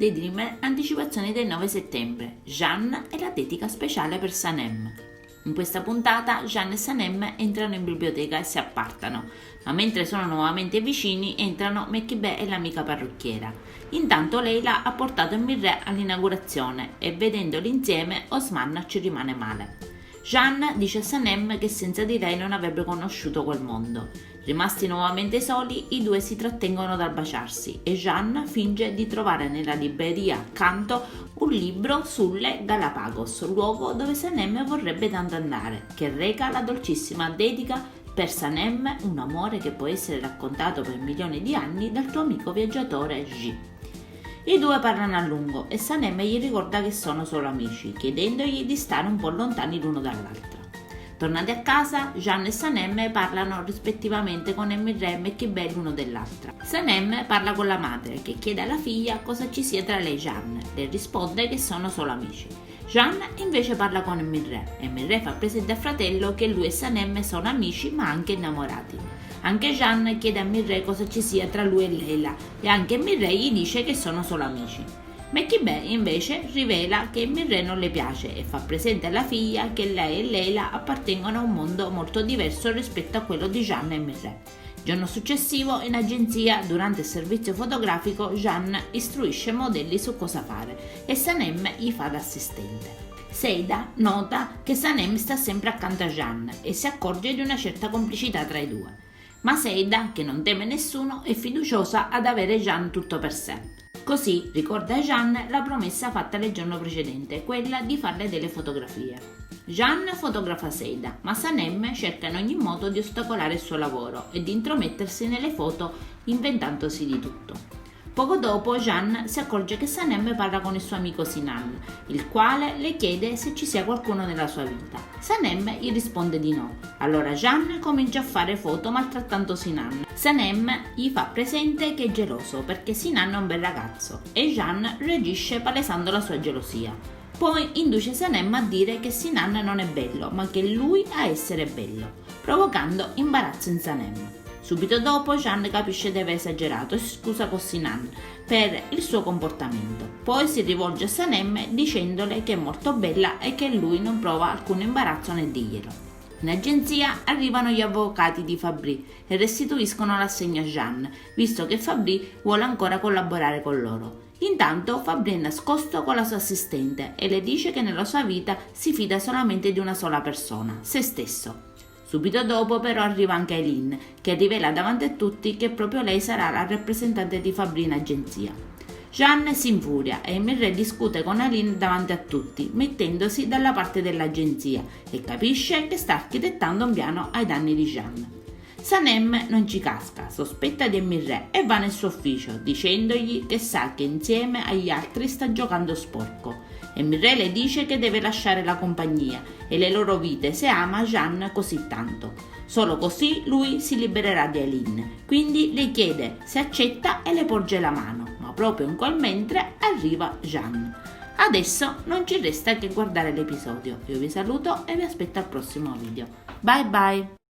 Daydream anticipazioni del 9 settembre. Jeanne è la dedica speciale per Sanem. In questa puntata Jeanne e Sanem entrano in biblioteca e si appartano, ma mentre sono nuovamente vicini entrano Mekibe e l'amica parrucchiera. Intanto Leila ha portato Mirre all'inaugurazione e vedendoli insieme Osman ci rimane male. Jeanne dice a Sanem che senza di lei non avrebbe conosciuto quel mondo. Rimasti nuovamente soli, i due si trattengono dal baciarsi e Jeanne finge di trovare nella libreria accanto un libro sulle Galapagos, luogo dove Sanem vorrebbe tanto andare, che reca la dolcissima dedica per Sanem, un amore che può essere raccontato per milioni di anni dal tuo amico viaggiatore G. I due parlano a lungo e Sanem gli ricorda che sono solo amici, chiedendogli di stare un po' lontani l'uno dall'altro. Tornati a casa, Jeanne e Sanem parlano rispettivamente con Emirre e Mekibe l'uno dell'altra. Sanem parla con la madre, che chiede alla figlia cosa ci sia tra lei e Jeanne. Le risponde che sono solo amici. Jeanne invece parla con Emirre. Emirre fa presente al fratello che lui e Sanem sono amici ma anche innamorati. Anche Jeanne chiede a Mirre cosa ci sia tra lui e Leila e anche Mirre gli dice che sono solo amici. Mekibe invece rivela che Mirre non le piace e fa presente alla figlia che lei e Leila appartengono a un mondo molto diverso rispetto a quello di Jeanne e Mirre. Il giorno successivo, in agenzia, durante il servizio fotografico, Jeanne istruisce i modelli su cosa fare e Sanem gli fa da assistente. Seida nota che Sanem sta sempre accanto a Jeanne e si accorge di una certa complicità tra i due. Ma Seida, che non teme nessuno, è fiduciosa ad avere Jeanne tutto per sé. Così ricorda a Jeanne la promessa fatta il giorno precedente, quella di farle delle fotografie. Jeanne fotografa Seida, ma Sanem cerca in ogni modo di ostacolare il suo lavoro e di intromettersi nelle foto inventandosi di tutto. Poco dopo Jeanne si accorge che Sanem parla con il suo amico Sinan, il quale le chiede se ci sia qualcuno nella sua vita. Sanem gli risponde di no. Allora Jeanne comincia a fare foto maltrattando Sinan. Sanem gli fa presente che è geloso perché Sinan è un bel ragazzo e Jeanne reagisce palesando la sua gelosia. Poi induce Sanem a dire che Sinan non è bello, ma che è lui a essere bello, provocando imbarazzo in Sanem. Subito dopo Jeanne capisce di aver esagerato e si scusa con Sinan per il suo comportamento. Poi si rivolge a Sanem dicendole che è molto bella e che lui non prova alcun imbarazzo nel dirglielo. In agenzia arrivano gli avvocati di Fabri e restituiscono l'assegno a Jeanne, visto che Fabri vuole ancora collaborare con loro. Intanto Fabri è nascosto con la sua assistente e le dice che nella sua vita si fida solamente di una sola persona, se stesso. Subito dopo però arriva anche Eileen, che rivela davanti a tutti che proprio lei sarà la rappresentante di Fabri in agenzia. Jeanne si infuria e Mirre discute con Eileen davanti a tutti, mettendosi dalla parte dell'agenzia e capisce che sta architettando un piano ai danni di Jeanne. Sanem non ci casca, sospetta di Mirre e va nel suo ufficio, dicendogli che sa che insieme agli altri sta giocando sporco. E Mirre le dice che deve lasciare la compagnia e le loro vite se ama Jeanne così tanto. Solo così lui si libererà di Eileen. Quindi le chiede se accetta e le porge la mano, ma proprio in quel mentre arriva Jeanne. Adesso non ci resta che guardare l'episodio. Io vi saluto e vi aspetto al prossimo video. Bye bye!